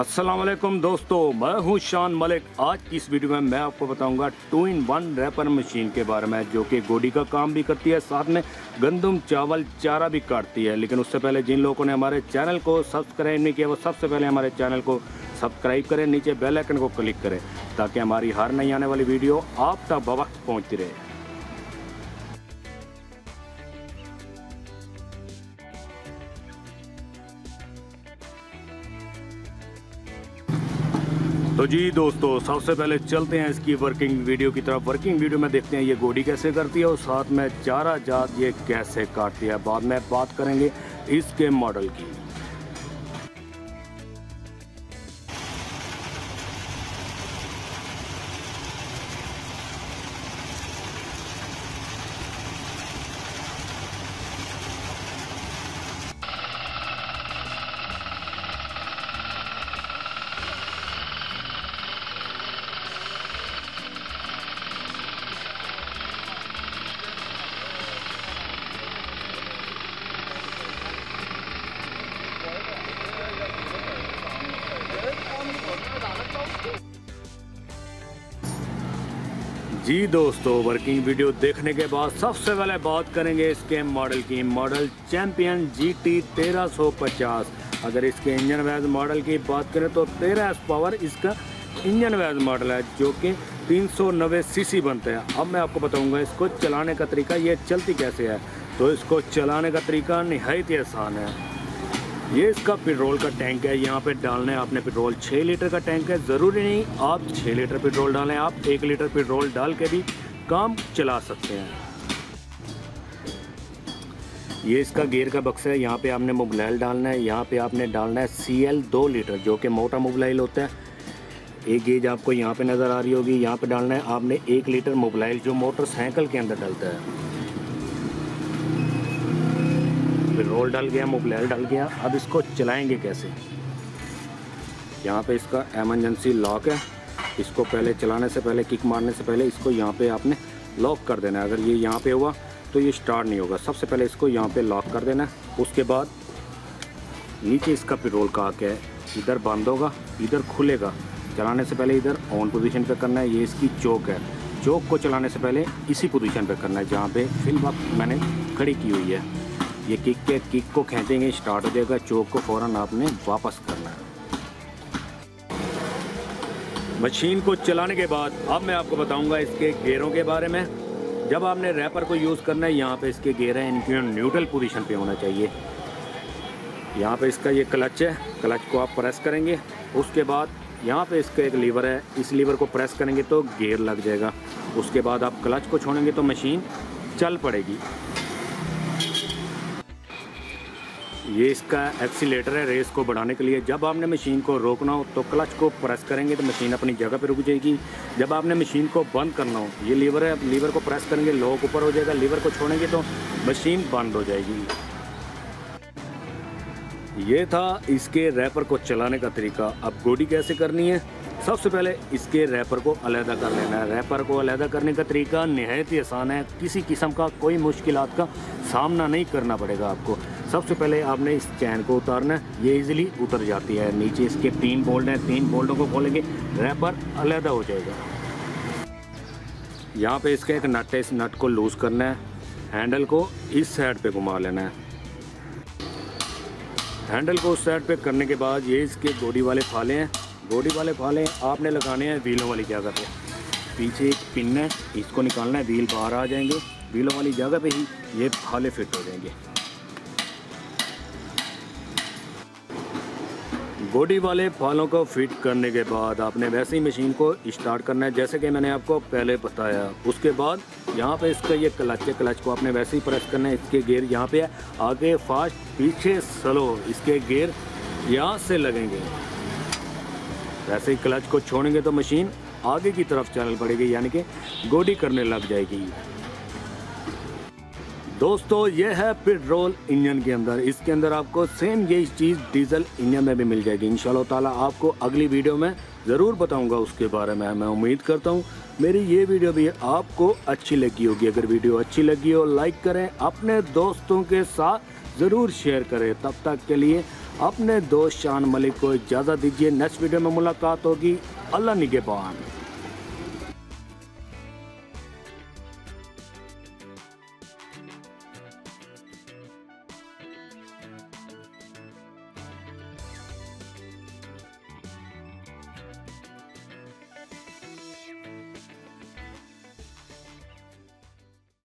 अस्सलाम वालेकुम दोस्तों, मैं हूं शान मलिक। आज की इस वीडियो में मैं आपको बताऊंगा 2-in-1 रैपर मशीन के बारे में, जो कि गोडी का काम भी करती है, साथ में गंदम चावल चारा भी काटती है। लेकिन उससे पहले जिन लोगों ने हमारे चैनल को सब्सक्राइब नहीं किया वो सबसे पहले हमारे चैनल को सब्सक्राइब करें, नीचे बेल आइकन को क्लिक करें ताकि हमारी हर नई आने वाली वीडियो आप तक बवक्त पहुँचती रहे। तो जी दोस्तों, सबसे पहले चलते हैं इसकी वर्किंग वीडियो की तरफ। वर्किंग वीडियो में देखते हैं ये गोडी कैसे करती है और साथ में चारा जात ये कैसे काटती है। बाद में बात करेंगे इसके मॉडल की। जी दोस्तों, वर्किंग वीडियो देखने के बाद सबसे पहले बात करेंगे इसके मॉडल की। Model champion GT 1350। अगर इसके इंजन वाइज मॉडल की बात करें तो 13 पावर इसका इंजन वाइज मॉडल है, जो कि 390 सीसी बनता है। अब मैं आपको बताऊंगा इसको चलाने का तरीका, ये चलती कैसे है। तो इसको चलाने का तरीका निहायत ही आसान है। ये इसका पेट्रोल का टैंक है, यहाँ पे डालना है आपने पेट्रोल। 6 लीटर का टैंक है, ज़रूरी नहीं आप 6 लीटर पेट्रोल डालें, आप 1 लीटर पेट्रोल डाल के भी काम चला सकते हैं। ये इसका गियर का बक्सा है, यहाँ पे आपने मोबिलाइल डालना है। यहाँ पे आपने डालना है CL 2 लीटर, जो कि मोटा मोबिलाइल होता है। एक गेज आपको यहाँ पे नज़र आ रही होगी, यहाँ पे डालना है आपने 1 लीटर मोबिलाइल, जो मोटरसाइकिल के अंदर डलता है। पेट्रोल डल गया, मोबिलाइल डल गया। अब इसको चलाएंगे कैसे। यहाँ पे इसका एमरजेंसी लॉक है, इसको पहले चलाने से पहले, किक मारने से पहले इसको यहाँ पे आपने लॉक कर देना है। अगर ये यहाँ पे हुआ तो ये स्टार्ट नहीं होगा। सबसे पहले इसको यहाँ पे लॉक कर देना है। उसके बाद नीचे इसका पेट्रोल का आके है, इधर बंद होगा, इधर खुलेगा। चलाने से पहले इधर ऑन पोजीशन पे करना है। ये इसकी चौक है, चौक को चलाने से पहले इसी पोजीशन पे करना है जहाँ पे फिलहाल मैंने खड़ी की हुई है। ये किक को खींचेंगे, स्टार्ट हो जाएगा। चौक को फ़ौरन आपने वापस करना है। मशीन को चलाने के बाद अब मैं आपको बताऊंगा इसके गियरों के बारे में। जब आपने रैपर को यूज़ करना है, यहाँ पे इसके गियर हैं, इनकी न्यूट्रल पोजीशन पे होना चाहिए। यहाँ पे इसका ये क्लच है, क्लच को आप प्रेस करेंगे। उसके बाद यहाँ पे इसका एक लीवर है, इस लीवर को प्रेस करेंगे तो गियर लग जाएगा। उसके बाद आप क्लच को छोड़ेंगे तो मशीन चल पड़ेगी। ये इसका एक्सीलेटर है रेस को बढ़ाने के लिए। जब आपने मशीन को रोकना हो तो क्लच को प्रेस करेंगे तो मशीन अपनी जगह पे रुक जाएगी। जब आपने मशीन को बंद करना हो, ये लीवर है, लीवर को प्रेस करेंगे, लॉक ऊपर हो जाएगा। लीवर को छोड़ेंगे तो मशीन बंद हो जाएगी। ये था इसके रैपर को चलाने का तरीका। अब गोडी कैसे करनी है। सबसे पहले इसके रैपर को अलहदा कर लेना है। रैपर को अलहदा करने का तरीका निहायत ही आसान है, किसी किस्म का कोई मुश्किलात का सामना नहीं करना पड़ेगा आपको। सबसे पहले आपने इस चैन को उतारना है, ये इजीली उतर जाती है। नीचे इसके 3 बोल्ट हैं, 3 बोल्टों को खोलेंगे, रैपर अलहदा हो जाएगा। यहाँ पे इसका एक नट है, इस नट को लूज़ करना है। हैंडल को इस साइड पे घुमा लेना है। हैंडल को उस साइड पे करने के बाद ये इसके गोडी वाले फाले हैं। गोडी वाले फाले आपने लगाने हैं व्हीलों वाली जगह पे। पीछे एक पिन है, इसको निकालना है, व्हील बाहर आ जाएंगे। व्हीलों वाली जगह पे ही ये फाले फिट हो जाएंगे। गोडी वाले फालों को फिट करने के बाद आपने वैसे ही मशीन को स्टार्ट करना है जैसे कि मैंने आपको पहले बताया। उसके बाद यहाँ पे इसका ये क्लच है, क्लच को आपने वैसे ही प्रेस करना है। इसके गियर यहाँ पे है, आगे फास्ट, पीछे स्लो। इसके गियर यहाँ से लगेंगे। वैसे ही क्लच को छोड़ेंगे तो मशीन आगे की तरफ चल पड़ेगी, यानी कि गोडी करने लग जाएगी। दोस्तों, ये है पेट्रोल इंजन के अंदर। इसके अंदर आपको सेम यही चीज़ डीजल इंजन में भी मिल जाएगी। इंशाल्लाह ताला आपको अगली वीडियो में ज़रूर बताऊंगा उसके बारे में। मैं उम्मीद करता हूँ मेरी ये वीडियो भी आपको अच्छी लगी होगी। अगर वीडियो अच्छी लगी हो लाइक करें, अपने दोस्तों के साथ ज़रूर शेयर करें। तब तक के लिए अपने दोस्त शान मलिक को इजाज़त दीजिए। नेक्स्ट वीडियो में मुलाकात होगी। अल्लाह निगहबान।